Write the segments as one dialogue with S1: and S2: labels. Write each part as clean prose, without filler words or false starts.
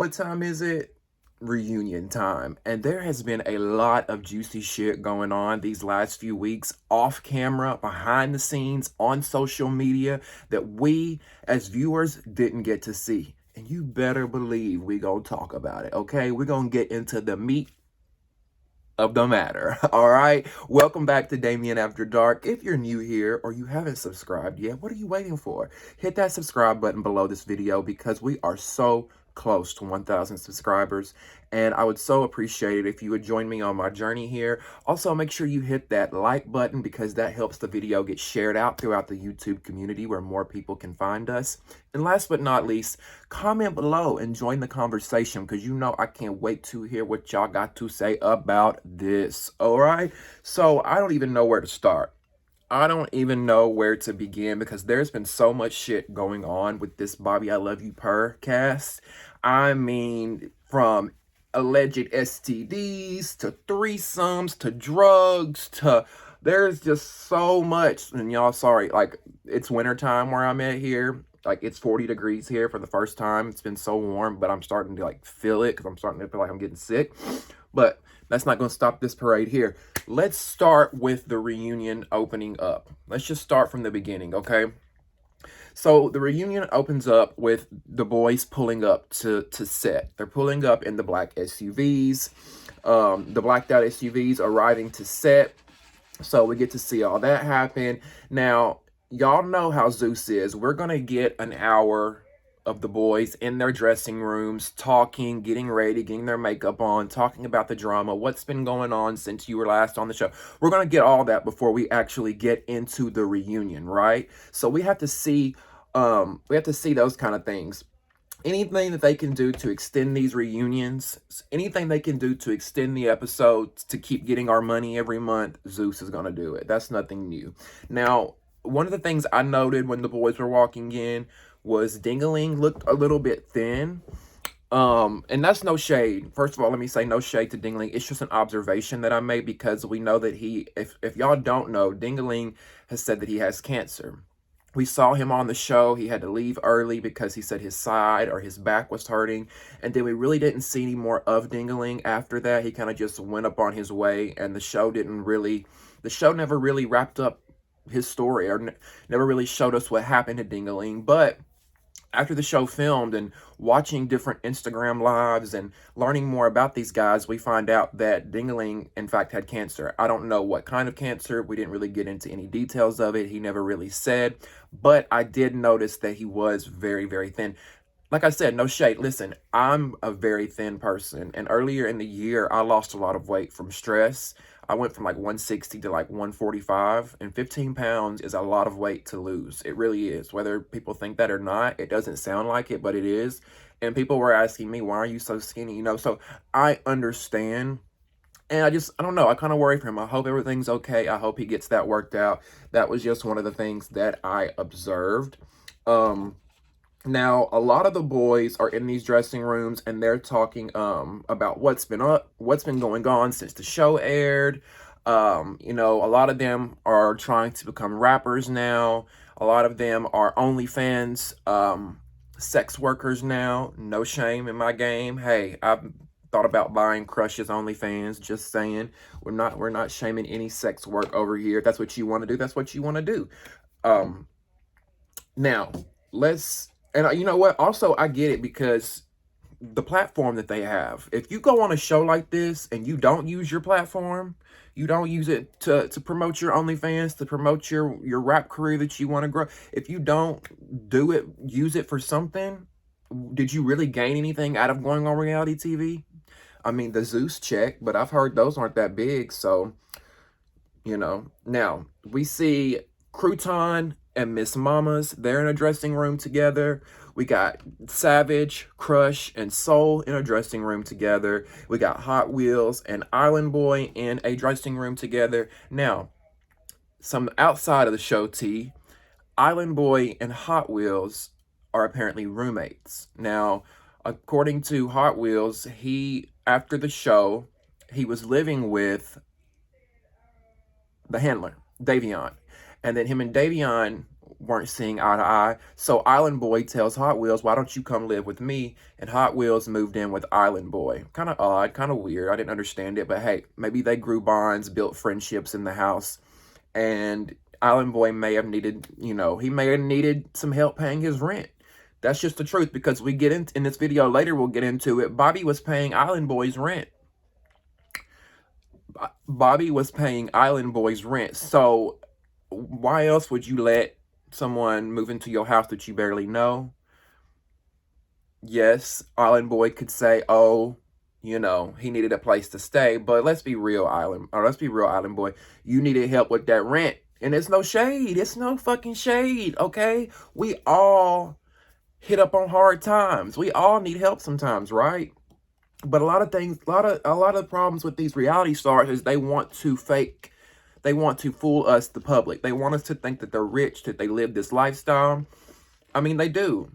S1: What time is it? Reunion time. And there has been a lot of juicy shit going on these last few weeks, off camera, behind the scenes, on social media, that we as viewers didn't get to see. And you better believe we gonna talk about it, okay? We're gonna get into the meat of the matter. All right. Welcome back to Damien After Dark. If you're new here or you haven't subscribed yet, what are you waiting for? Hit that subscribe button below this video because we are so close to 1,000 subscribers, and I would so appreciate it if you would join me on my journey here. Also, make sure you hit that like button because that helps the video get shared out throughout the YouTube community where more people can find us. And last but not least, comment below and join the conversation because you know I can't wait to hear what y'all got to say about this. All right, so I don't even know where to start. I don't even know where to begin because there's been so much shit going on with this Bobby I Love You Purrr cast. I mean, from alleged STDs to threesomes to drugs to there's just so much. And y'all, sorry, like it's wintertime where I'm at here. Like it's 40 degrees here for the first time. It's been so warm, but I'm starting to like feel it because I'm starting to feel like I'm getting sick. But that's not going to stop this parade here. Let's start with the reunion opening up. Let's just start from the beginning, okay? So the reunion opens up with the boys pulling up to set. They're pulling up in the black SUVs. The blacked out SUVs arriving to set. So we get to see all that happen. Now, y'all know how Zeus is. We're going to get an hour of the boys in their dressing rooms, talking, getting ready, getting their makeup on, talking about the drama, what's been going on since you were last on the show. We're going to get all that before we actually get into the reunion, right? So we have to see those kind of things. Anything that they can do to extend these reunions, anything they can do to extend the episodes to keep getting our money every month, Zeus is going to do it. That's nothing new. Now, one of the things I noted when the boys were walking in was Dingaling looked a little bit thin. And that's no shade. First of all, let me say no shade to Dingaling. It's just an observation that I made because we know that if y'all don't know, Dingaling has said that he has cancer. We saw him on the show. He had to leave early because he said his side or his back was hurting. And then we really didn't see any more of Dingaling after that. He kind of just went up on his way, and the show never really wrapped up his story or never really showed us what happened to Dingaling. But after the show filmed and watching different Instagram lives and learning more about these guys, we find out that Dingaling, in fact, had cancer. I don't know what kind of cancer. We didn't really get into any details of it. He never really said. But I did notice that he was very, very thin. Like I said, no shade. Listen, I'm a very thin person. And earlier in the year, I lost a lot of weight from stress. I went from like 160 to like 145. And 15 pounds is a lot of weight to lose. It really is. Whether people think that or not, it doesn't sound like it, but it is. And people were asking me, why are you so skinny? You know, so I understand. And I don't know. I kind of worry for him. I hope everything's okay. I hope he gets that worked out. That was just one of the things that I observed. Now, a lot of the boys are in these dressing rooms and they're talking about what's been going on since the show aired. You know, a lot of them are trying to become rappers now. A lot of them are OnlyFans sex workers now. No shame in my game. Hey, I've thought about buying Crush's OnlyFans. Just saying, we're not shaming any sex work over here. If that's what you want to do, that's what you want to do. Now, and you know what? Also, I get it because the platform that they have. If you go on a show like this and you don't use your platform, you don't use it to promote your OnlyFans, to promote your rap career that you want to grow. If you don't use it for something, did you really gain anything out of going on reality TV? I mean, the Zeus check, but I've heard those aren't that big. So, you know, now we see Crouton and Miss Mamas. They're in a dressing room together. We got Savage, Crush, and Soul in a dressing room together. We got Hot Wheels and Island Boy in a dressing room together. Now, some outside of the show tea, Island Boy and Hot Wheels are apparently roommates. Now, according to Hot Wheels, after the show, he was living with the handler, Davion. And then him and Davion weren't seeing eye to eye. So Island Boy tells Hot Wheels, why don't you come live with me? And Hot Wheels moved in with Island Boy. Kind of odd, kind of weird. I didn't understand it, but hey, maybe they grew bonds, built friendships in the house. And Island Boy may have needed, he may have needed some help paying his rent. That's just the truth, because we get in this video later, we'll get into it. Bobby was paying Island Boy's rent. Bobby was paying Island Boy's rent. So why else would you let someone move into your house that you barely know? Yes, Island Boy could say, oh, he needed a place to stay. But let's be real, Island Boy. You needed help with that rent. And it's no shade. It's no fucking shade, okay? We all hit up on hard times. We all need help sometimes, right? But a lot of things, a lot of problems with these reality stars is they want to fool us, the public. They want us to think that they're rich, that they live this lifestyle. I mean, they do.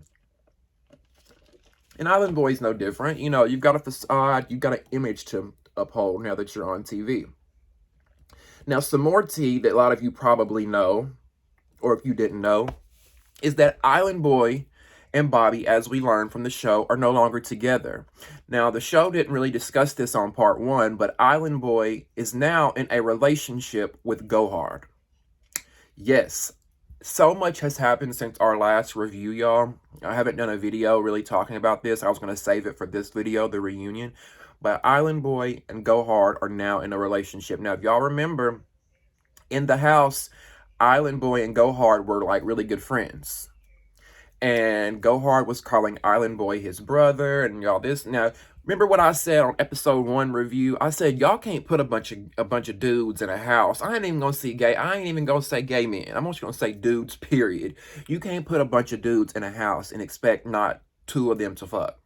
S1: And Island Boy's no different. You've got a facade, you've got an image to uphold now that you're on TV. Now, some more tea that a lot of you probably know, or if you didn't know, is that Island Boy and Bobby, as we learned from the show, are no longer together. Now, the show didn't really discuss this on part 1, but Island Boy is now in a relationship with Gohard. Yes, so much has happened since our last review, y'all. I haven't done a video really talking about this. I was going to save it for this video, the reunion. But Island Boy and Gohard are now in a relationship. Now, if y'all remember, in the house, Island Boy and Gohard were like really good friends. And Gohard was calling Island Boy his brother and y'all this. Now, remember what I said on episode 1 review? I said, y'all can't put a bunch of dudes in a house. I ain't even gonna say gay men. I'm just gonna say dudes, period. You can't put a bunch of dudes in a house and expect not 2 of them to fuck.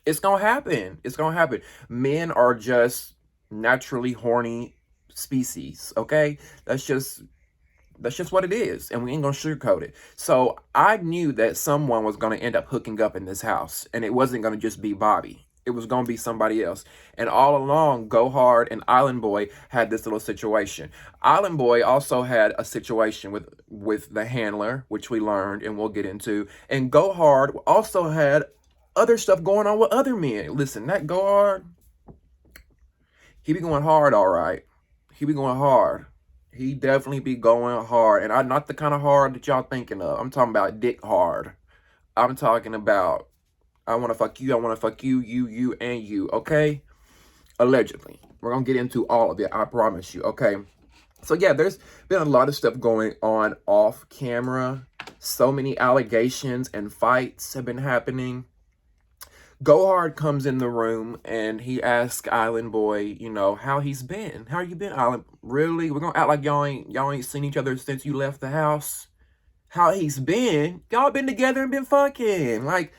S1: It's gonna happen. It's gonna happen. Men are just naturally horny species, okay? That's just what it is, and we ain't gonna sugarcoat it. So I knew that someone was gonna end up hooking up in this house, and it wasn't gonna just be Bobby. It was gonna be somebody else. And all along, Gohard and Island Boy had this little situation. Island Boy also had a situation with the handler, which we learned and we'll get into. And Gohard also had other stuff going on with other men. Listen, that Gohard, he be going hard, all right. He be going hard. He definitely be going hard. And I'm not the kind of hard that y'all thinking of. I'm talking about dick hard. I'm talking about, I want to fuck you, you, and you, okay? Allegedly. We're going to get into all of it, I promise you, okay? So yeah, there's been a lot of stuff going on off camera. So many allegations and fights have been happening. Gohard comes in the room and he asks Island Boy, how he's been. How you been, Island? Really? We're gonna act like y'all ain't seen each other since you left the house? How he's been? Y'all been together and been fucking. Like,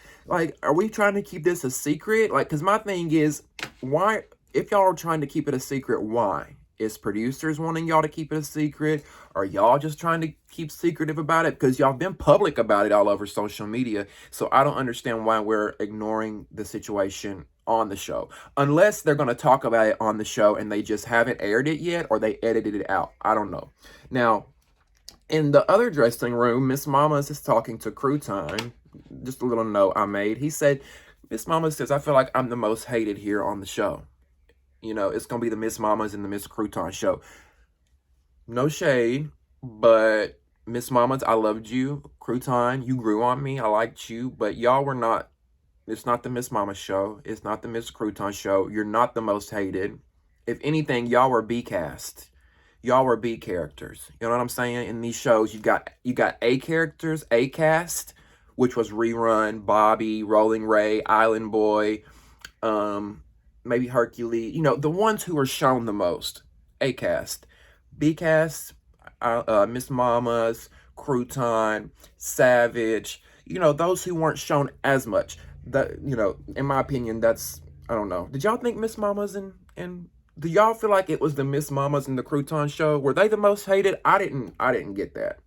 S1: are we trying to keep this a secret? Like, cause my thing is, why, if y'all are trying to keep it a secret, why? Is producers wanting y'all to keep it a secret? Are y'all just trying to keep secretive about it? Because y'all been public about it all over social media. So I don't understand why we're ignoring the situation on the show. Unless they're going to talk about it on the show and they just haven't aired it yet or they edited it out. I don't know. Now, in the other dressing room, Miss Mamas is talking to Crew Time. Just a little note I made. He said, Miss Mama says, I feel like I'm the most hated here on the show. It's going to be the Miss Mamas and the Miss Crouton show. No shade, but Miss Mamas, I loved you. Crouton, you grew on me. I liked you, but y'all were not, it's not the Miss Mama show. It's not the Miss Crouton show. You're not the most hated. If anything, y'all were B cast. Y'all were B characters. You know what I'm saying? In these shows, you got A characters, A cast, which was Rerun, Bobby, Rolling Ray, Island Boy, maybe Hercules, the ones who are shown the most. A cast. B cast, Miss Mamas, Crouton, Savage, those who weren't shown as much. That, in my opinion, that's, I don't know. Did y'all think Miss Mamas and do y'all feel like it was the Miss Mamas and the Crouton show? Were they the most hated? I didn't get that.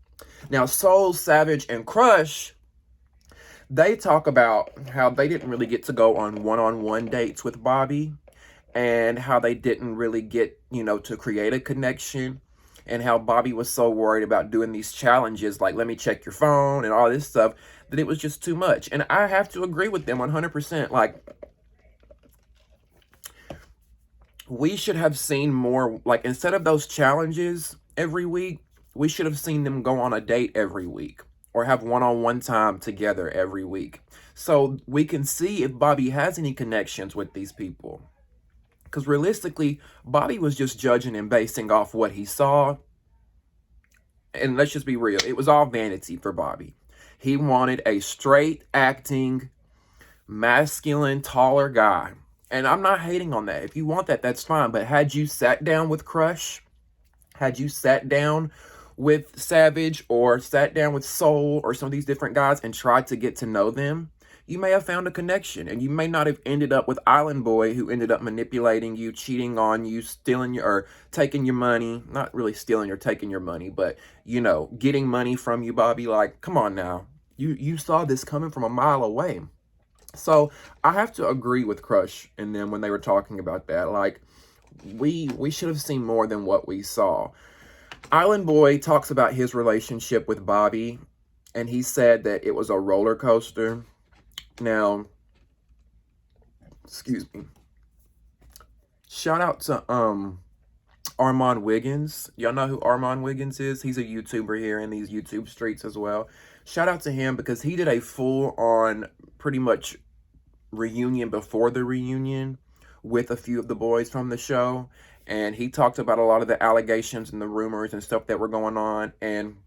S1: Now, Soul, Savage, and Crush, they talk about how they didn't really get to go on one-on-one dates with Bobby and how they didn't really get, to create a connection. and how Bobby was so worried about doing these challenges, like let me check your phone and all this stuff, that it was just too much. And I have to agree with them 100%. Like, we should have seen more, like, instead of those challenges every week, we should have seen them go on a date every week or have one-on-one time together every week, so we can see if Bobby has any connections with these people. Because realistically, Bobby was just judging and basing off what he saw. And let's just be real, it was all vanity for Bobby. He wanted a straight acting, masculine, taller guy. And I'm not hating on that. If you want that, that's fine. But had you sat down with Crush, had you sat down with Savage or sat down with Soul or some of these different guys and tried to get to know them, you may have found a connection, and you may not have ended up with Island Boy, who ended up manipulating you, cheating on you, stealing your, or taking your money. Not really stealing or taking your money, but, you know, getting money from you, Bobby. Like, come on now. You saw this coming from a mile away. So I have to agree with Crush and them when they were talking about that. Like, we should have seen more than what we saw. Island Boy talks about his relationship with Bobby, and he said that it was a roller coaster. Now, excuse me. Shout out to Armand Wiggins. Y'all know who Armand Wiggins is? He's a YouTuber here in these YouTube streets as well. Shout out to him because he did a full-on, pretty much, reunion before the reunion with a few of the boys from the show. And he talked about a lot of the allegations and the rumors and stuff that were going on. And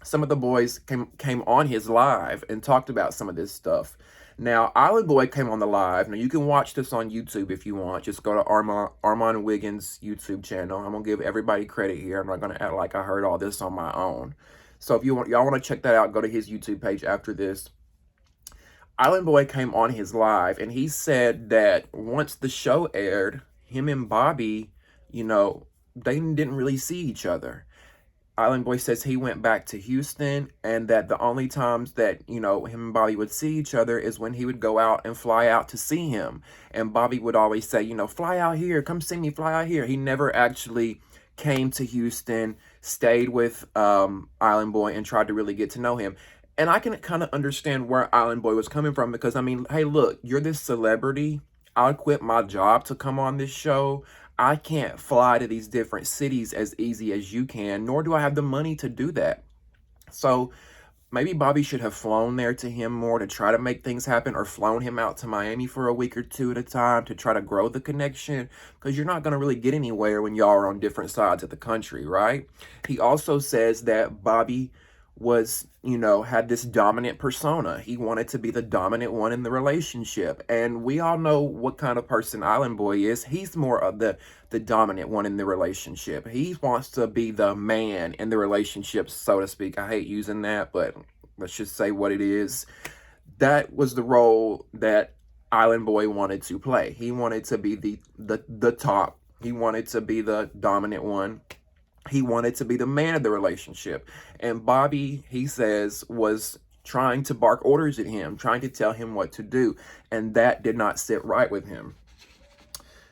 S1: some of the boys came on his live and talked about some of this stuff. Now, Island Boy came on the live. Now, you can watch this on YouTube if you want. Just go to Armand Wiggins' YouTube channel. I'm going to give everybody credit here. I'm not going to act like I heard all this on my own. So if y'all want to check that out, go to his YouTube page after this. Island Boy came on his live, and he said that once the show aired, him and Bobby, you know, they didn't really see each other. Island Boy says he went back to Houston, and that the only times that, you know, him and Bobby would see each other is when he would go out and fly out to see him. And Bobby would always say, you know, fly out here, come see me, fly out here. He never actually came to Houston, stayed with Island Boy, and tried to really get to know him. And I can kind of understand where Island Boy was coming from, because, I mean, hey, look, you're this celebrity. I'll quit my job to come on this show. I can't fly to these different cities as easy as you can, nor do I have the money to do that. So maybe Bobby should have flown there to him more to try to make things happen, or flown him out to Miami for a week or two at a time to try to grow the connection, because you're not going to really get anywhere when y'all are on different sides of the country, right? He also says that Bobby was, you know, had this dominant persona. He wanted to be the dominant one in the relationship. And we all know what kind of person Island Boy is. He's more of the dominant one in the relationship. He wants to be the man in the relationship, so to speak. I hate using that, but let's just say what it is. That was the role that Island Boy wanted to play. He wanted to be the top. He wanted to be the dominant one. He wanted to be the man of the relationship. And Bobby, he says, was trying to bark orders at him, trying to tell him what to do. And that did not sit right with him.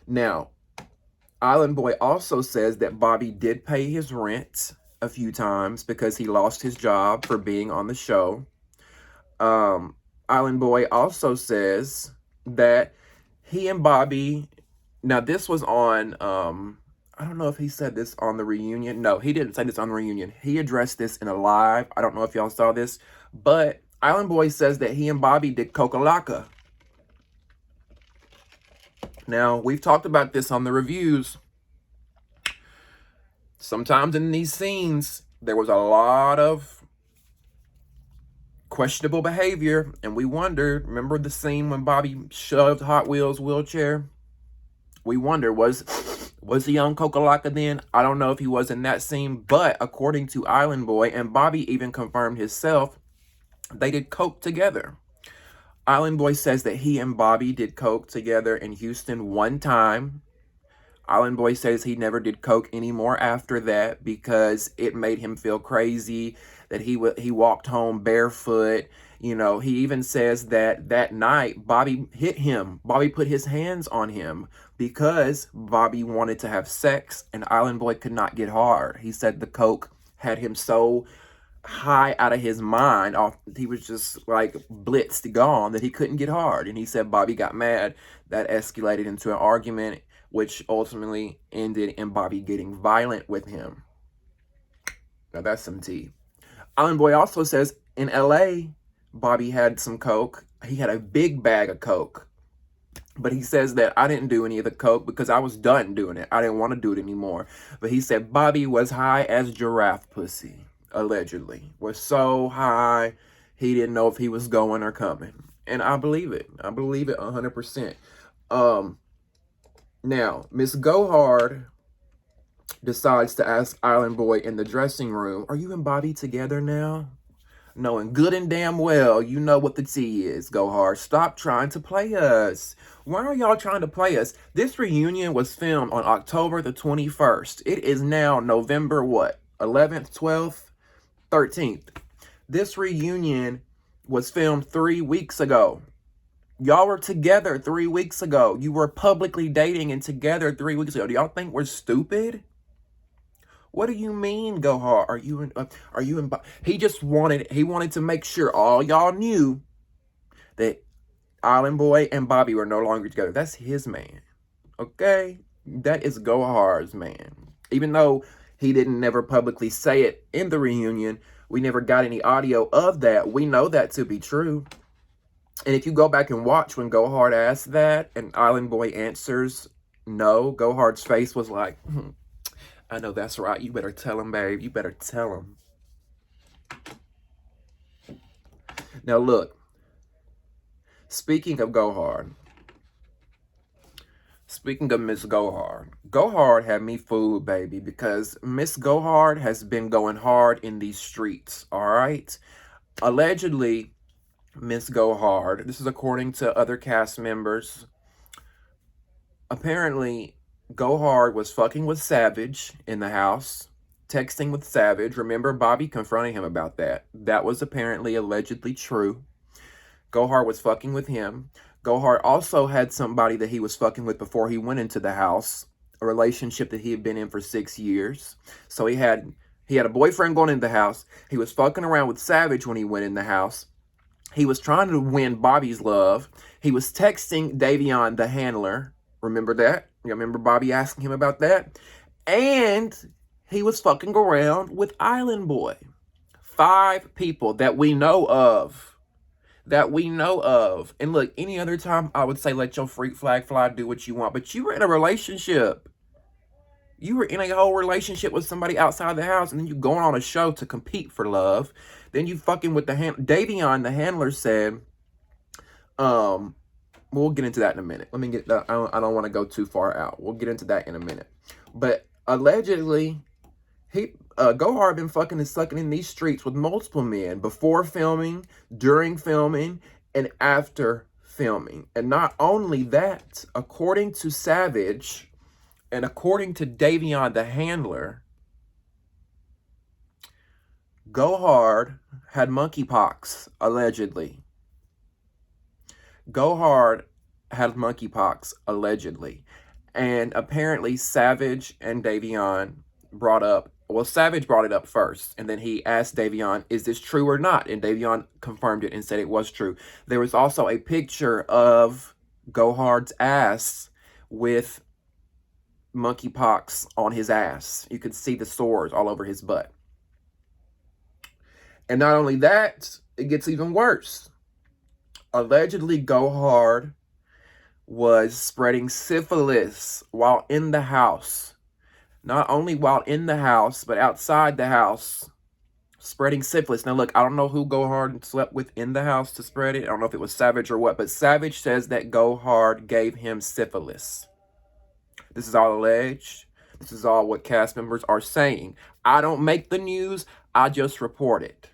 S1: Now, Island Boy also says that Bobby did pay his rent a few times because he lost his job for being on the show. Island Boy also says that he and Bobby, now this was on, I don't know if he said this on the reunion. No, he didn't say this on the reunion. He addressed this in a live. I don't know if y'all saw this, but Island Boy says that he and Bobby did Coca-Cola. Now, we've talked about this on the reviews. Sometimes in these scenes, there was a lot of questionable behavior, and we wondered, remember the scene when Bobby shoved Hot Wheels wheelchair? We wonder, was he on Coca-Cola then? I don't know if he was in that scene, but according to Island Boy, and Bobby even confirmed himself, they did coke together. Island Boy says that he and Bobby did coke together in Houston one time. Island Boy says he never did coke anymore after that because it made him feel crazy, that he walked home barefoot, You know, he even says that that night Bobby hit him. Bobby put his hands on him because Bobby wanted to have sex and Island Boy could not get hard. He said the coke had him so high out of his mind, off, he was just like blitzed, gone, that he couldn't get hard. And he said Bobby got mad. That escalated into an argument, which ultimately ended in Bobby getting violent with him. Now that's some tea. Island Boy also says in LA, Bobby had some coke. He had a big bag of coke. But he says that I didn't do any of the coke because I was done doing it. I didn't want to do it anymore. But he said Bobby was high as giraffe pussy, allegedly. Was so high, he didn't know if he was going or coming. And I believe it. I believe it 100%. Now, Miss Gohard decides to ask Island Boy in the dressing room, are you and Bobby together now? Knowing good and damn well you know what the tea is, Gohard. Stop trying to play us. Why are y'all trying to play us? This reunion was filmed on October the 21st. It is now November what? 11th, 12th, 13th. This reunion was filmed 3 weeks ago. Y'all were together 3 weeks ago. You were publicly dating and together 3 weeks ago. Do y'all think we're stupid? What do you mean, Gohard? Are you in? He wanted to make sure all y'all knew that Island Boy and Bobby were no longer together. That's his man, okay? That is Gohard's man. Even though he didn't never publicly say it in the reunion, we never got any audio of that. We know that to be true. And if you go back and watch when Gohard asked that and Island Boy answers no, Gohard's face was like, I know that's right. You better tell him, babe. You better tell him. Now, look. Speaking of Gohard. Speaking of Miss Gohard. Gohard had me fooled, baby, because Miss Gohard has been going hard in these streets, all right? Allegedly, Miss Gohard, this is according to other cast members, apparently Gohard was fucking with Savage in the house, texting with Savage. Remember, Bobby confronted him about that. That was apparently allegedly true. Gohard was fucking with him. Gohard also had somebody that he was fucking with before he went into the house, a relationship that he had been in for 6 years. So he had a boyfriend going into the house. He was fucking around with Savage when he went in the house. He was trying to win Bobby's love. He was texting Davion, the handler. Remember that? You remember Bobby asking him about that? And he was fucking around with Island Boy. 5 people that we know of. And look, any other time I would say let your freak flag fly, do what you want. But you were in a relationship. You were in a whole relationship with somebody outside the house, and then you going on a show to compete for love. Then you fucking with the Davion, the handler, said, we'll get into that in a minute. Let me get that. I don't want to go too far out. We'll get into that in a minute. But allegedly, Gohard been fucking and sucking in these streets with multiple men before filming, during filming, and after filming. And not only that, according to Savage and according to Davion, the handler, Gohard had monkeypox, allegedly. Gohard had monkeypox, allegedly. And apparently Savage and Davion Savage brought it up first. And then he asked Davion, is this true or not? And Davion confirmed it and said it was true. There was also a picture of Gohard's ass with monkeypox on his ass. You could see the sores all over his butt. And not only that, it gets even worse. Allegedly, Gohard was spreading syphilis while in the house. Not only while in the house, but outside the house, spreading syphilis. Now, look, I don't know who Gohard slept with in the house to spread it. I don't know if it was Savage or what, but Savage says that Gohard gave him syphilis. This is all alleged. This is all what cast members are saying. I don't make the news. I just report it.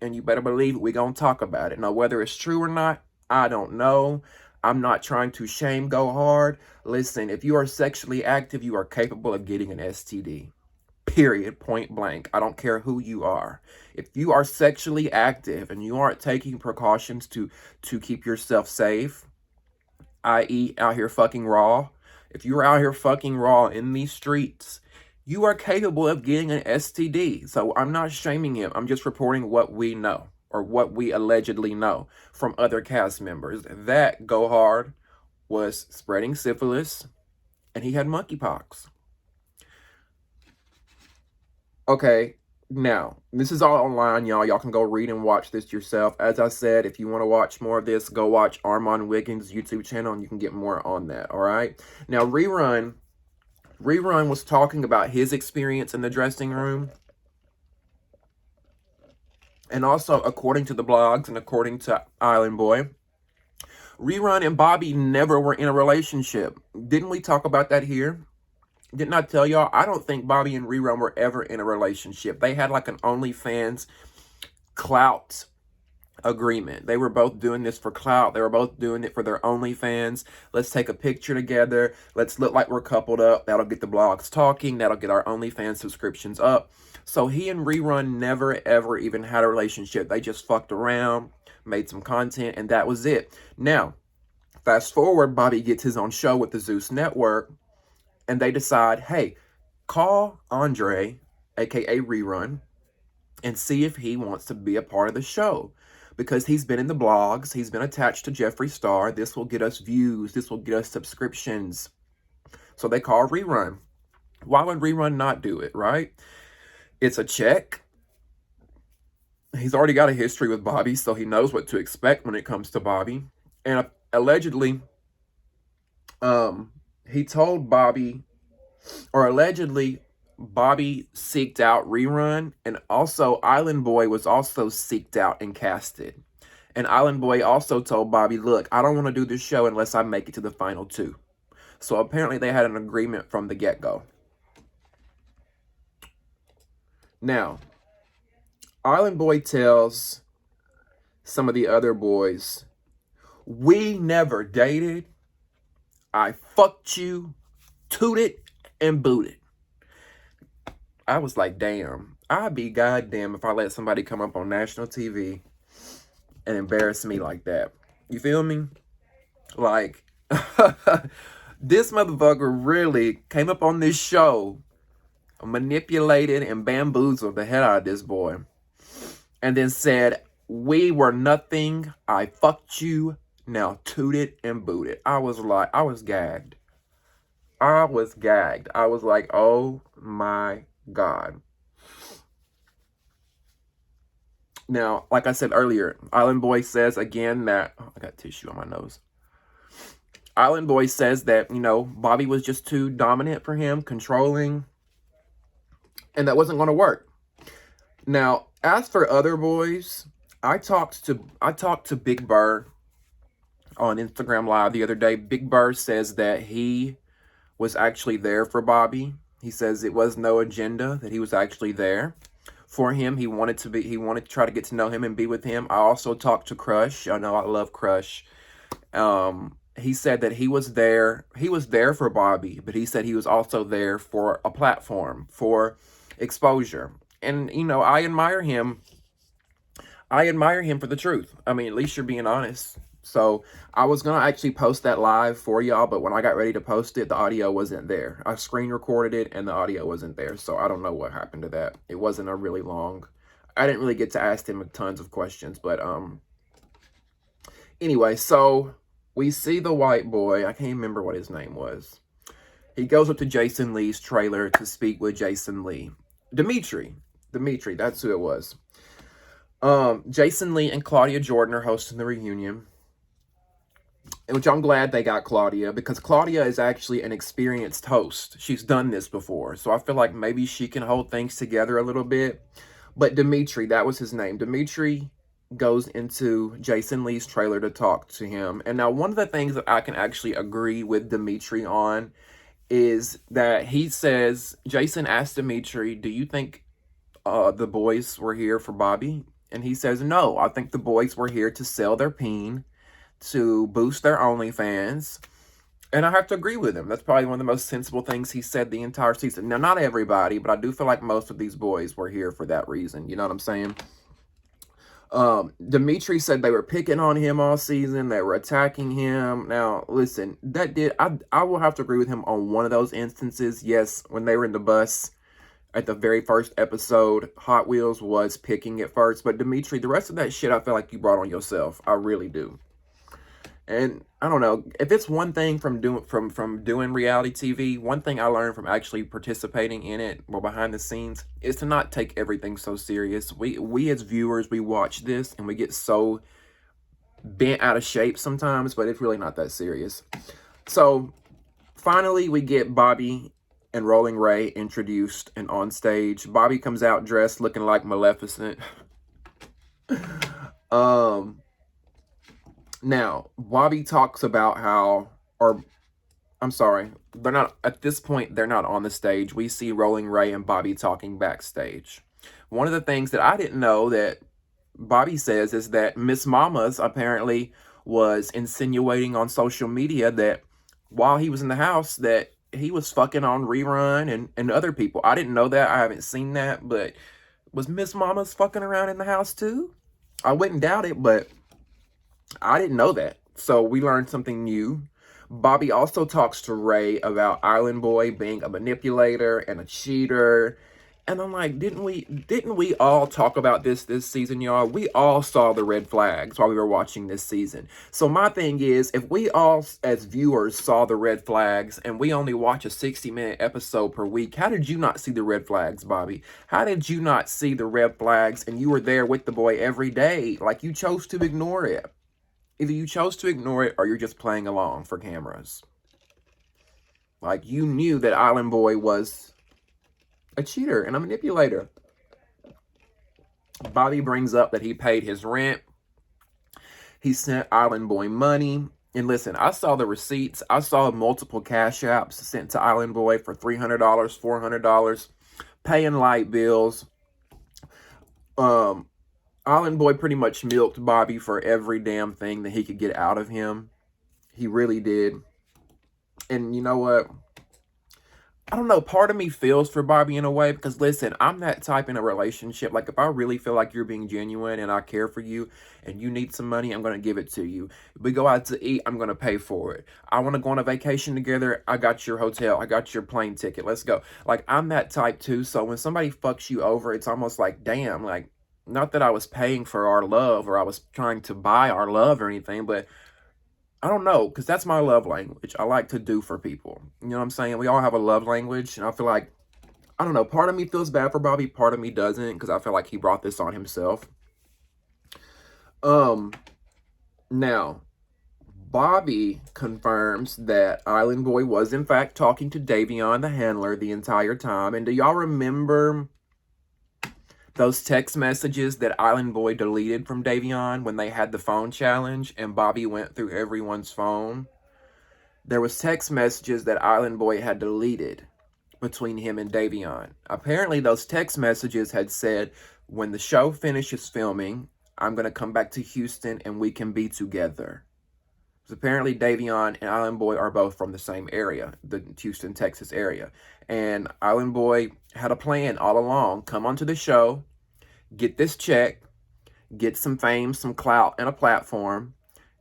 S1: And you better believe we're going to talk about it. Now, whether it's true or not, I don't know. I'm not trying to shame Gohard. Listen, if you are sexually active, you are capable of getting an STD. Period. Point blank. I don't care who you are. If you are sexually active and you aren't taking precautions to keep yourself safe, i.e. out here fucking raw, if you're out here fucking raw in these streets, you are capable of getting an STD. So I'm not shaming him. I'm just reporting what we know, or what we allegedly know from other cast members. That Go Hard was spreading syphilis and he had monkeypox. Okay, now, this is all online, y'all. Y'all can go read and watch this yourself. As I said, if you want to watch more of this, go watch Armand Wiggins' YouTube channel, and you can get more on that, all right? Now, Rerun was talking about his experience in the dressing room. And also, according to the blogs and according to Island Boy, Rerun and Bobby never were in a relationship. Didn't we talk about that here? Didn't I tell y'all? I don't think Bobby and Rerun were ever in a relationship. They had like an OnlyFans clout agreement. They were both doing this for clout. They were both doing it for their OnlyFans. Let's take a picture together. Let's look like we're coupled up. That'll get the blogs talking. That'll get our OnlyFans subscriptions up. So he and Rerun never, ever even had a relationship. They just fucked around, made some content, and that was it. Now, fast forward, Bobby gets his own show with the Zeus Network, and they decide, hey, call Andre, aka Rerun, and see if he wants to be a part of the show. Because he's been in the blogs, he's been attached to Jeffree Star. This will get us views, this will get us subscriptions. So they call Rerun. Why would Rerun not do it, right? It's a check. He's already got a history with Bobby, so he knows what to expect when it comes to Bobby. And allegedly, he told Bobby, or allegedly, Bobby seeked out Rerun, and also Island Boy was also seeked out and casted. And Island Boy also told Bobby, look, I don't want to do this show unless I make it to the final 2. So apparently they had an agreement from the get-go. Now, Island Boy tells some of the other boys, we never dated. I fucked you, tooted, and booted. I was like, damn, I'd be goddamn if I let somebody come up on national TV and embarrass me like that. You feel me? Like, this motherfucker really came up on this show, manipulated and bamboozled the head out of this boy, and then said, we were nothing, I fucked you, now tooted and booted. I was like, I was gagged. I was gagged. I was like, oh my God. Now, like I said earlier, Island Boy says again that, oh, I got tissue on my nose. Island Boy says that, you know, Bobby was just too dominant for him, controlling, and that wasn't going to work. Now, as for other boys, I talked to Big Purrr on Instagram Live the other day. Big Purrr says that he was actually there for Bobby. He says it was no agenda, that he was actually there for him. He wanted to try to get to know him and be with him. I also talked to Crush. I know I love Crush. He said that he was there for Bobby, but he said he was also there for a platform, for exposure. And, you know, I admire him. I admire him for the truth. I mean, at least you're being honest. So I was going to actually post that live for y'all, but when I got ready to post it, the audio wasn't there. I screen recorded it and the audio wasn't there. So I don't know what happened to that. It wasn't a really long, I didn't really get to ask him tons of questions, but anyway, so we see the white boy. I can't remember what his name was. He goes up to Jason Lee's trailer to speak with Jason Lee. Dimitri, that's who it was. Jason Lee and Claudia Jordan are hosting the reunion, which I'm glad they got Claudia, because Claudia is actually an experienced host. She's done this before, so I feel like maybe she can hold things together a little bit. But Dimitri, that was his name. Dimitri goes into Jason Lee's trailer to talk to him. And now one of the things that I can actually agree with Dimitri on is that he says, Jason asked Dimitri, do you think the boys were here for Bobby? And he says, no, I think the boys were here to sell their peen, to boost their OnlyFans, And I have to agree with him. That's probably one of the most sensible things he said the entire season. Now, not everybody, but I do feel like most of these boys were here for that reason. You know what I'm saying? Dimitri said they were picking on him all season. They were attacking him. Now, listen, I will have to agree with him on one of those instances. Yes, when they were in the bus at the very first episode, Hot Wheels was picking it first. But Dimitri, the rest of that shit, I feel like you brought on yourself. I really do. And I don't know, if it's one thing from doing reality TV, one thing I learned from actually participating in it, well, behind the scenes, is to not take everything so serious. We as viewers, we watch this and we get so bent out of shape sometimes, but it's really not that serious. So finally, we get Bobby and Rolling Ray introduced and on stage. Bobby comes out dressed looking like Maleficent. Now, Bobby talks about how, or I'm sorry, they're not, at this point, they're not on the stage. We see Rolling Ray and Bobby talking backstage. One of the things that I didn't know that Bobby says is that Miss Mamas apparently was insinuating on social media that while he was in the house that he was fucking on Rerun and other people. I didn't know that. I haven't seen that, but was Miss Mamas fucking around in the house too? I wouldn't doubt it, but I didn't know that. So we learned something new. Bobby also talks to Ray about Island Boy being a manipulator and a cheater. And I'm like, didn't we all talk about this season, y'all? We all saw the red flags while we were watching this season. So my thing is, if we all as viewers saw the red flags and we only watch a 60-minute episode per week, how did you not see the red flags, Bobby? How did you not see the red flags and you were there with the boy every day? Like, you chose to ignore it. Either you chose to ignore it or you're just playing along for cameras. Like, you knew that Island Boy was a cheater and a manipulator. Bobby brings up that he paid his rent. He sent Island Boy money. And listen, I saw the receipts. I saw multiple cash apps sent to Island Boy for $300, $400, paying light bills. Island Boy pretty much milked Bobby for every damn thing that he could get out of him. He really did. And you know what? I don't know, part of me feels for Bobby in a way, because listen, I'm that type in a relationship. Like, if I really feel like you're being genuine and I care for you and you need some money, I'm going to give it to you. If we go out to eat, I'm going to pay for it. I want to go on a vacation together, I got your hotel, I got your plane ticket, let's go. Like, I'm that type too. So when somebody fucks you over, it's almost like, damn, like, not that I was paying for our love or I was trying to buy our love or anything, but I don't know, because that's my love language. I like to do for people. You know what I'm saying? We all have a love language, and I feel like, I don't know, part of me feels bad for Bobby, part of me doesn't, because I feel like he brought this on himself. Now, Bobby confirms that Island Boy was, in fact, talking to Davion, the handler, the entire time. And do y'all remember those text messages that Island Boy deleted from Davion when they had the phone challenge and Bobby went through everyone's phone? There was text messages that Island Boy had deleted between him and Davion. Apparently, those text messages had said, when the show finishes filming, I'm going to come back to Houston and we can be together. Because apparently Davion and Island Boy are both from the same area, the Houston, Texas area. And Island Boy had a plan all along. Come onto the show, get this check, get some fame, some clout, and a platform,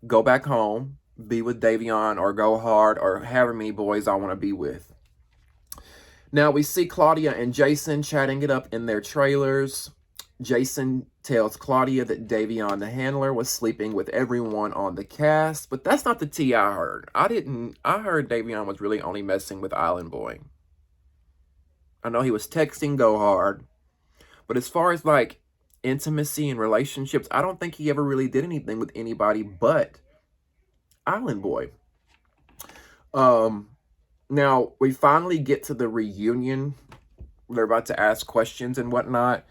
S1: go back home, be with Davion or go hard or however many boys I want to be with. Now we see Claudia and Jason chatting it up in their trailers. Jason tells Claudia that Davion the handler was sleeping with everyone on the cast, but that's not the tea I heard. I heard Davion was really only messing with Island Boy. I know he was texting Go Hard, but as far as like intimacy and relationships, I don't think he ever really did anything with anybody but Island Boy. Now we finally get to the reunion. They're about to ask questions and whatnot.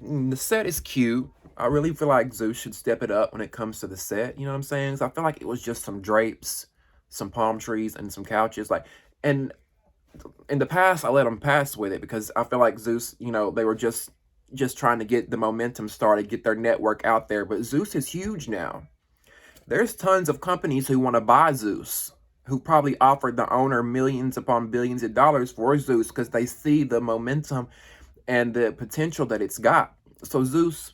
S1: The set is cute. I really feel like Zeus should step it up when it comes to the set. You know what I'm saying? So I feel like it was just some drapes, some palm trees, and some couches. Like, and in the past, I let them pass with it because I feel like Zeus, you know, they were just trying to get the momentum started, get their network out there. But Zeus is huge now. There's tons of companies who want to buy Zeus. who probably offered the owner millions upon billions of dollars for Zeus because they see the momentum and the potential that it's got. So Zeus,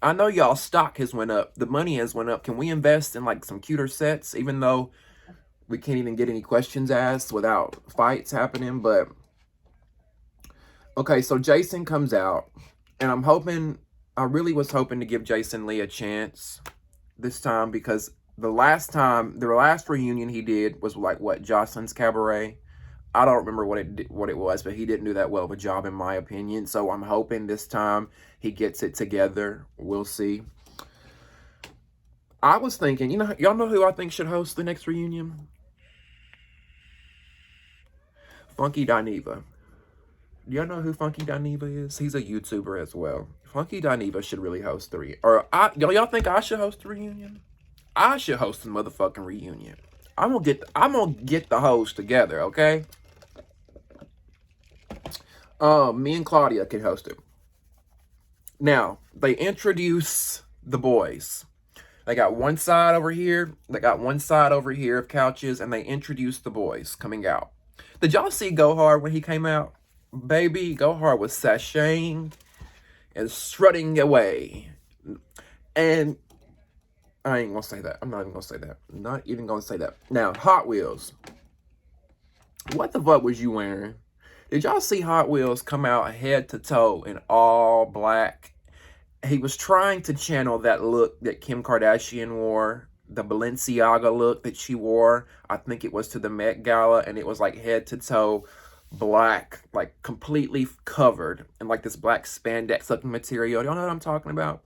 S1: I know y'all stock has went up. The money has went up. Can we invest in like some cuter sets, even though we can't even get any questions asked without fights happening? But okay, so Jason comes out, and I really was hoping to give Jason Lee a chance this time, because the last reunion he did was like what, Jocelyn's Cabaret. I don't remember what it was, but he didn't do that well of a job in my opinion. So I'm hoping this time he gets it together. We'll see. I was thinking, y'all know who I think should host the next reunion? Funky Dineva. Do y'all know who Funky Dineva is? He's a YouTuber as well. Funky Dineva should really host y'all think I should host the reunion? I should host the motherfucking reunion. I'm gonna get the host together, okay? Me and Claudia can host it. Now, they introduce the boys. They got one side over here. They got one side over here of couches, and they introduce the boys coming out. Did y'all see Gohard when he came out? Baby, Gohard was sashaying and strutting away. And I ain't gonna say that. I'm not even gonna say that. Not even gonna say that. Now, Hot Wheels. What the fuck was you wearing? Did y'all see Hot Wheels come out head to toe in all black? He was trying to channel that look that Kim Kardashian wore, the Balenciaga look that she wore. I think it was to the Met Gala, and it was like head to toe black, like completely covered in like this black spandex looking material. Y'all know what I'm talking about?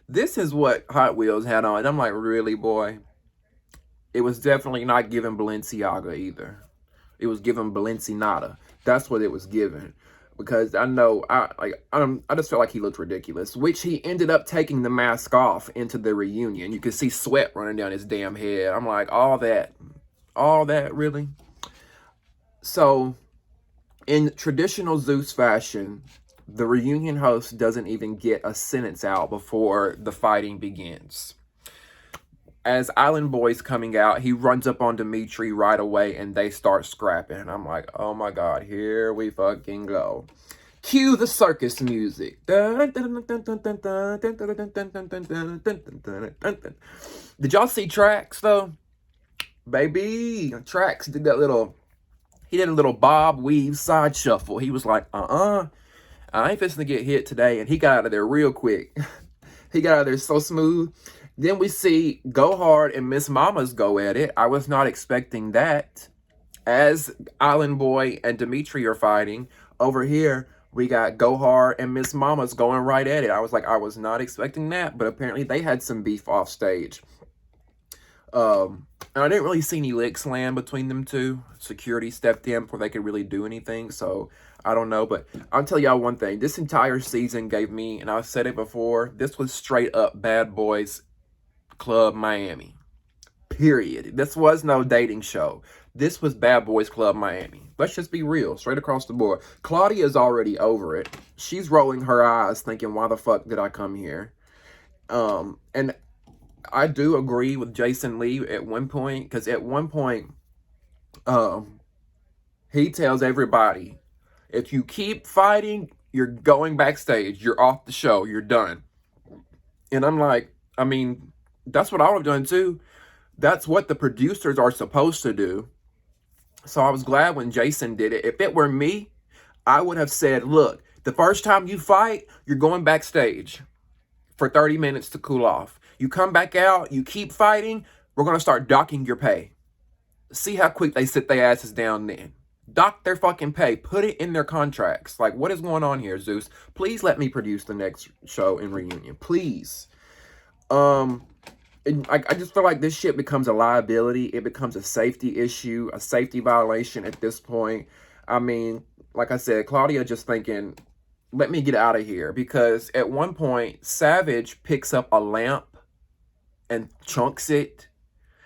S1: This is what Hot Wheels had on. And I'm like, really, boy? It was definitely not giving Balenciaga either. It was giving Balenciaga. That's what it was giving. Because I know, I just felt like he looked ridiculous. Which he ended up taking the mask off into the reunion. You could see sweat running down his damn head. I'm like, all that, really? So, in traditional Zeus fashion, the reunion host doesn't even get a sentence out before the fighting begins. As Island Boy's coming out, he runs up on Dimitri right away, and they start scrapping. And I'm like, oh my God, here we fucking go. Cue the circus music. Did y'all see Trax, though? Baby, Trax did that he did a little bob weave side shuffle. He was like, I ain't fixing to get hit today. And he got out of there real quick. He got out of there so smooth. Then we see Go Hard and Miss Mamas go at it. I was not expecting that. As Island Boy and Dimitri are fighting, over here, we got Go Hard and Miss Mamas going right at it. I was like, I was not expecting that. But apparently they had some beef off stage. And I didn't really see any licks land between them two. Security stepped in before they could really do anything. So, I don't know. But I'll tell y'all one thing. This entire season gave me, and I've said it before, this was straight up Bad Boys Club Miami. Period. This was no dating show. This was Bad Boys Club Miami. Let's just be real. Straight across the board. Claudia's already over it. She's rolling her eyes thinking, why the fuck did I come here? And I do agree with Jason Lee at one point, because at one point, he tells everybody, if you keep fighting, you're going backstage. You're off the show. You're done. And I'm like, I mean, that's what I would have done too. That's what the producers are supposed to do. So I was glad when Jason did it. If it were me, I would have said, look, the first time you fight, you're going backstage for 30 minutes to cool off. You come back out, you keep fighting, we're going to start docking your pay. See how quick they sit their asses down then. Dock their fucking pay. Put it in their contracts. Like, what is going on here, Zeus? Please let me produce the next show in reunion. Please. And I just feel like this shit becomes a liability. It becomes a safety issue, a safety violation at this point. I mean, like I said, Claudia just thinking, let me get out of here. Because at one point, Savage picks up a lamp and chunks it.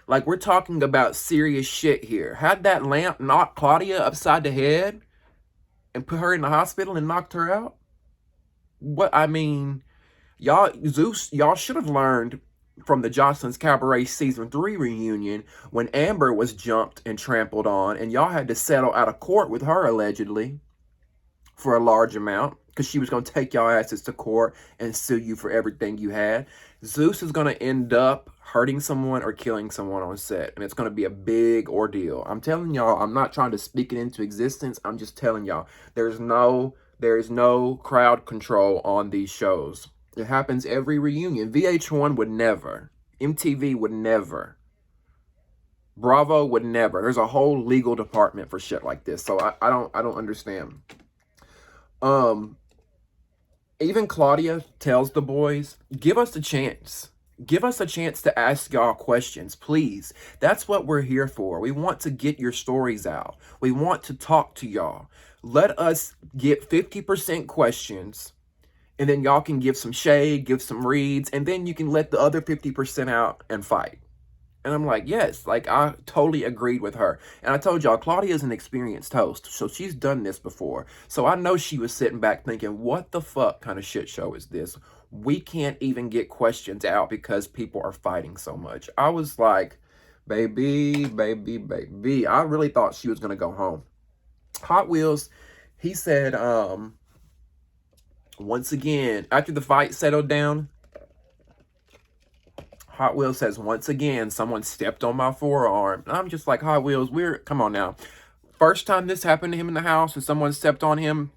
S1: Like, we're talking about serious shit here. Had that lamp knocked Claudia upside the head and put her in the hospital and knocked her out? What, I mean, y'all, Zeus, y'all should have learned from the Jocelyn's Cabaret Season 3 reunion when Amber was jumped and trampled on, and y'all had to settle out of court with her, allegedly, for a large amount, because she was going to take y'all asses to court and sue you for everything you had. Zeus is going to end up hurting someone or killing someone on set, and it's going to be a big ordeal. I'm telling y'all, I'm not trying to speak it into existence. I'm just telling y'all, there is no crowd control on these shows. It happens every reunion. VH1 would never. MTV would never. Bravo would never. There's a whole legal department for shit like this. So I don't understand. Even Claudia tells the boys, give us a chance. Give us a chance to ask y'all questions, please. That's what we're here for. We want to get your stories out. We want to talk to y'all. Let us get 50% questions, and then y'all can give some shade, give some reads, and then you can let the other 50% out and fight. And I'm like, yes, like I totally agreed with her. And I told y'all, Claudia's an experienced host, so she's done this before. So I know she was sitting back thinking, what the fuck kind of shit show is this? We can't even get questions out because people are fighting so much. I was like, baby, baby, baby. I really thought she was going to go home. Hot Wheels, he said, once again, after the fight settled down, Hot Wheels says, once again, someone stepped on my forearm. And I'm just like, Hot Wheels, come on now. First time this happened to him in the house and someone stepped on him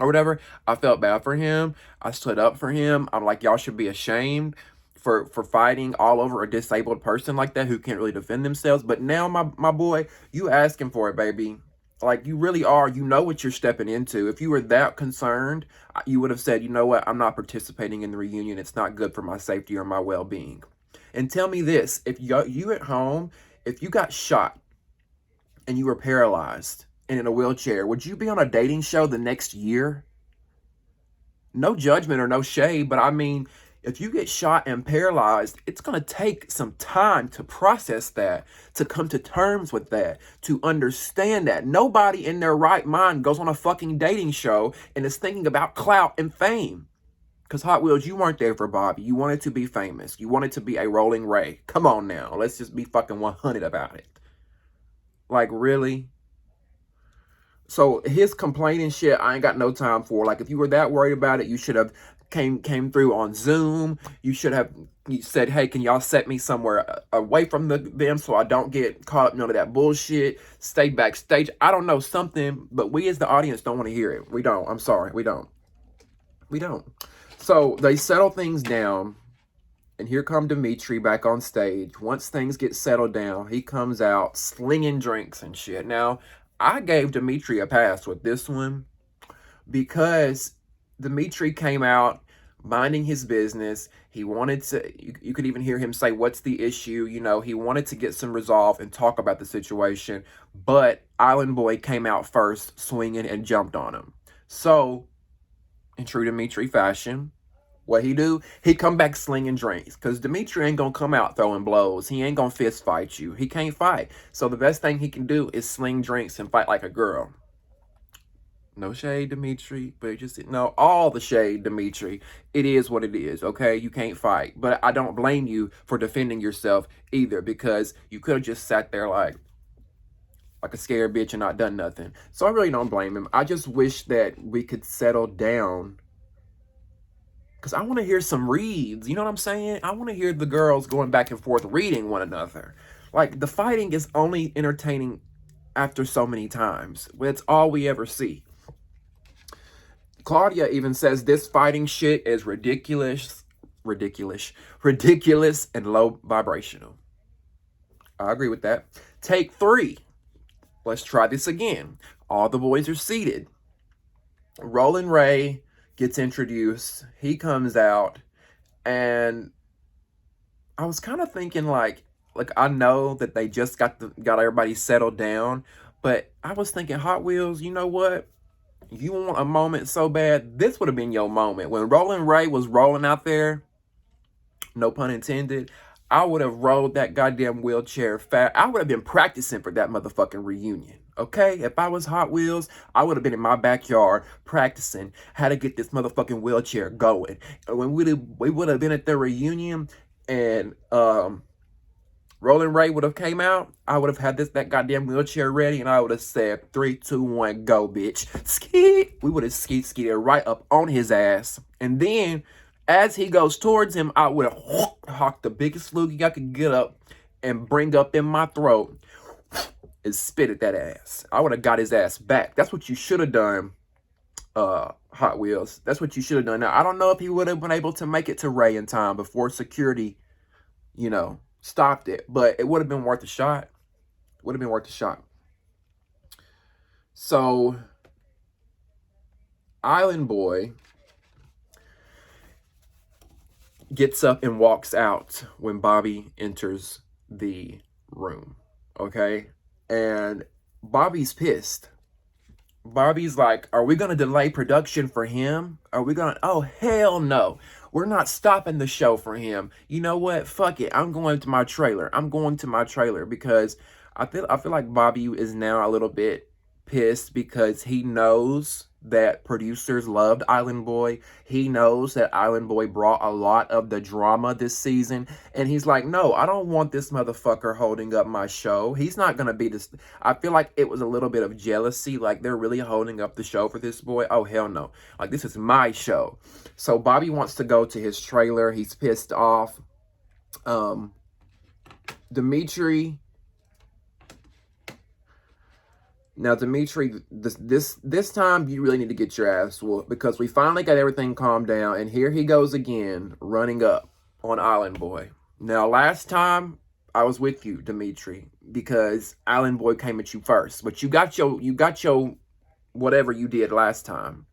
S1: or whatever, I felt bad for him. I stood up for him. I'm like, y'all should be ashamed for fighting all over a disabled person like that who can't really defend themselves. But now, my boy, you asking for it, baby. Like, you really are. You know what you're stepping into. If you were that concerned, you would have said, you know what, I'm not participating in the reunion. It's not good for my safety or my well-being. And tell me this, if you at home, if you got shot and you were paralyzed and in a wheelchair, would you be on a dating show the next year? No judgment or no shade, but I mean, if you get shot and paralyzed, it's going to take some time to process that, to come to terms with that, to understand that. Nobody in their right mind goes on a fucking dating show and is thinking about clout and fame. Because Hot Wheels, you weren't there for Bobby. You wanted to be famous. You wanted to be a Rolling Ray. Come on now. Let's just be fucking 100 about it. Like, really? So his complaining shit, I ain't got no time for. Like, if you were that worried about it, you should have came through on Zoom. You should have said, hey, can y'all set me somewhere away from them so I don't get caught up in none of that bullshit. Stay backstage. I don't know, something. But we as the audience don't want to hear it. We don't. I'm sorry. We don't. We don't. So they settle things down, and here come Dimitri back on stage. Once things get settled down, he comes out slinging drinks and shit. Now, I gave Dimitri a pass with this one because Dimitri came out minding his business. He wanted to, you could even hear him say, what's the issue? You know, he wanted to get some resolve and talk about the situation, but Island Boy came out first, swinging and jumped on him. So, in true Dimitri fashion, what he do? He come back slinging drinks. Because Dimitri ain't going to come out throwing blows. He ain't going to fist fight you. He can't fight. So the best thing he can do is sling drinks and fight like a girl. No shade, Dimitri. But just, no, all the shade, Dimitri. It is what it is, okay? You can't fight. But I don't blame you for defending yourself either. Because you could have just sat there like a scared bitch and not done nothing. So I really don't blame him. I just wish that we could settle down. Because I want to hear some reads. You know what I'm saying? I want to hear the girls going back and forth reading one another. Like, the fighting is only entertaining after so many times. It's all we ever see. Claudia even says this fighting shit is ridiculous, and low vibrational. I agree with that. Take 3. Let's try this again. All the boys are seated. Rolling Ray gets introduced. He comes out, and I was kind of thinking like I know that they just got everybody settled down, but I was thinking, Hot Wheels, you know what? You want a moment so bad, this would have been your moment. When Rolling Ray was rolling out there, no pun intended, I would have rolled that goddamn wheelchair fast. I would have been practicing for that motherfucking reunion. Okay? If I was Hot Wheels, I would have been in my backyard practicing how to get this motherfucking wheelchair going. And when we would have been at the reunion, and Rolling Ray would have came out, I would have had that goddamn wheelchair ready, and I would have said 3, 2, 1, go, bitch. Ski. We would have skeeted right up on his ass, and then as he goes towards him, I would have hawked the biggest loogie I could get up and bring up in my throat and spit at that ass. I would have got his ass back. That's what you should have done, Hot Wheels. That's what you should have done. Now, I don't know if he would have been able to make it to Ray in time before security, stopped it, but it would have been worth a shot. Would have been worth a shot. So, Island Boy gets up and walks out when Bobby enters the room, okay? And Bobby's pissed. Bobby's like, are we going to delay production for him? Are we going to, oh, hell no. We're not stopping the show for him. You know what? Fuck it. I'm going to my trailer. I'm going to my trailer because I feel like Bobby is now a little bit pissed because he knows that producers loved Island Boy. He knows that Island Boy brought a lot of the drama this season. And he's like, no, I don't want this motherfucker holding up my show. He's not going to be this. I feel like it was a little bit of jealousy. Like, they're really holding up the show for this boy. Oh, hell no. Like, this is my show. So Bobby wants to go to his trailer. He's pissed off. Dimitri... Now, Dimitri, this time you really need to get your ass whooped because we finally got everything calmed down, and here he goes again, running up on Island Boy. Now, last time I was with you, Dimitri, because Island Boy came at you first, but you got your whatever you did last time.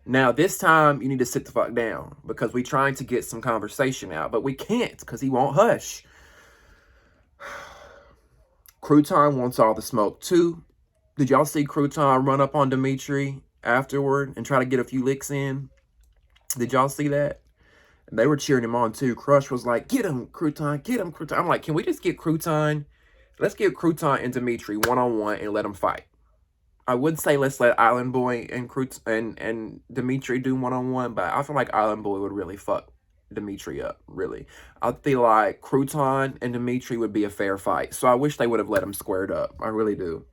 S1: Now, this time you need to sit the fuck down because we're trying to get some conversation out, but we can't because he won't hush. Crouton wants all the smoke too. Did y'all see Crouton run up on Dimitri afterward and try to get a few licks in? Did y'all see that? And they were cheering him on too. Crush was like, get him, Crouton, get him, Crouton. I'm like, can we just get Crouton? Let's get Crouton and Dimitri one-on-one and let them fight. I would say let's let Island Boy and and Dimitri do one-on-one, but I feel like Island Boy would really fuck Dimitri up, really. I feel like Crouton and Dimitri would be a fair fight. So I wish they would have let him squared up. I really do.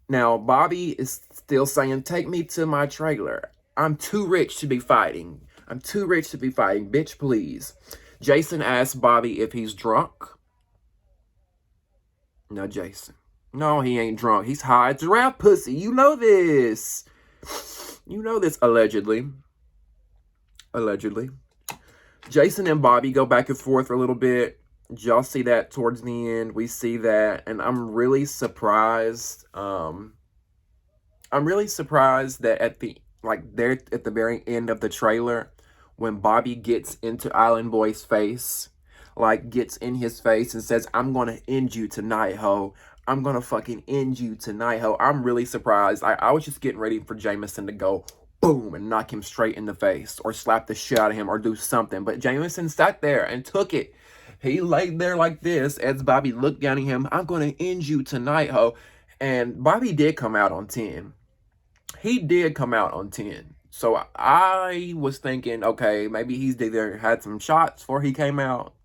S1: Now, Bobby is still saying, take me to my trailer. I'm too rich to be fighting. I'm too rich to be fighting. Bitch, please. Jason asks Bobby if he's drunk. No, Jason. No, he ain't drunk. He's high as a rap pussy. You know this. You know this, allegedly. Allegedly. Jason and Bobby go back and forth for a little bit. Y'all see that towards the end. We see that, and I'm really surprised. I'm really surprised that at the very end of the trailer, when Bobby gets into Island Boy's face, gets in his face and says, "I'm gonna end you tonight, ho. I'm gonna fucking end you tonight, ho." I'm really surprised. I was just getting ready for Jameson to go boom and knock him straight in the face, or slap the shit out of him, or do something. But Jameson sat there and took it. He laid there like this as Bobby looked down at him. "I'm going to end you tonight, ho." And Bobby did come out on 10. He did come out on 10. So I was thinking, okay, maybe he's either had some shots before he came out,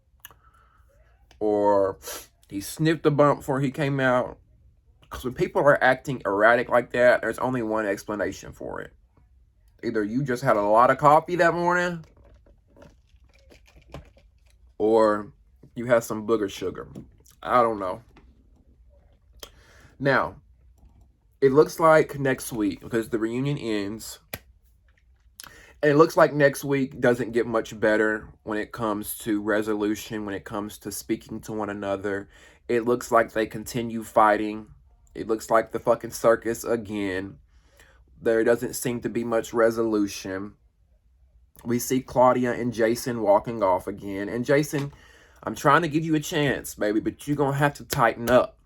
S1: or he sniffed a bump before he came out. Because when people are acting erratic like that, there's only one explanation for it. Either you just had a lot of coffee that morning, or you have some booger sugar. I don't know. Now, it looks like next week, because the reunion ends, and it looks like next week doesn't get much better when it comes to resolution, when it comes to speaking to one another. It looks like they continue fighting. It looks like the fucking circus again. There doesn't seem to be much resolution. We see Claudia and Jason walking off again. And Jason, I'm trying to give you a chance, baby, but you're going to have to tighten up.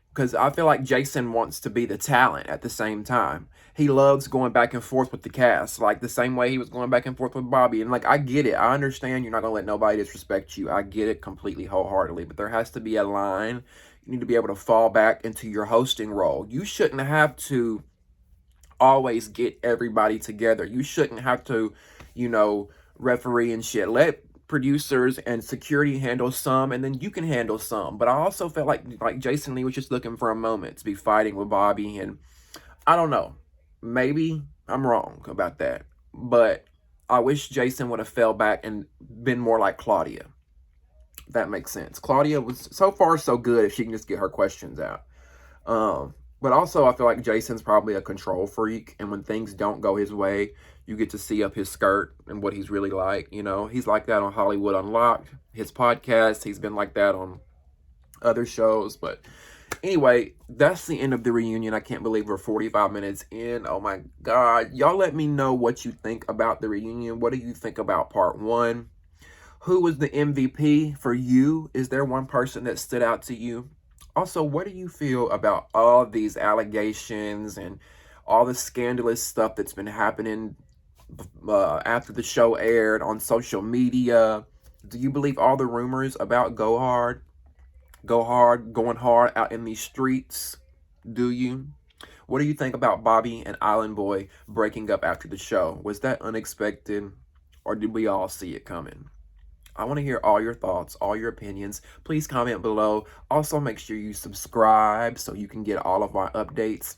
S1: Because I feel like Jason wants to be the talent at the same time. He loves going back and forth with the cast, like the same way he was going back and forth with Bobby. And I get it. I understand you're not going to let nobody disrespect you. I get it completely, wholeheartedly. But there has to be a line. You need to be able to fall back into your hosting role. You shouldn't have to always get everybody together. You shouldn't have to, referee and shit. Let producers and security handle some, and then you can handle some. But I also felt like Jason Lee was just looking for a moment to be fighting with Bobby, and I don't know. Maybe I'm wrong about that, but I wish Jason would have fell back and been more like Claudia. If that makes sense. Claudia was so far so good if she can just get her questions out. But also, I feel like Jason's probably a control freak, and when things don't go his way, you get to see up his skirt and what he's really like. You know, he's like that on Hollywood Unlocked, his podcast. He's been like that on other shows. But anyway, that's the end of the reunion. I can't believe we're 45 minutes in. Oh my God. Y'all let me know what you think about the reunion. What do you think about part one? Who was the MVP for you? Is there one person that stood out to you? Also, what do you feel about all these allegations and all the scandalous stuff that's been happening after the show aired on social media? Do you believe all the rumors about going hard out in these streets? Do you? What do you think about Bobby and Island Boy breaking up after the show? Was that unexpected, or did we all see it coming? I want to hear all your thoughts, all your opinions. Please comment below. Also, make sure you subscribe so you can get all of my updates.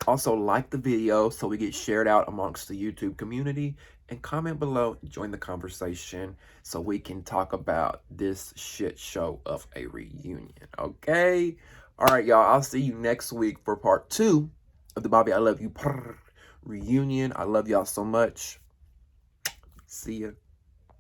S1: Also, like the video so we get shared out amongst the YouTube community. And comment below, join the conversation so we can talk about this shit show of a reunion. Okay? All right, y'all. I'll see you next week for part 2 of the Bobby I Love You Purrr reunion. I love y'all so much. See ya.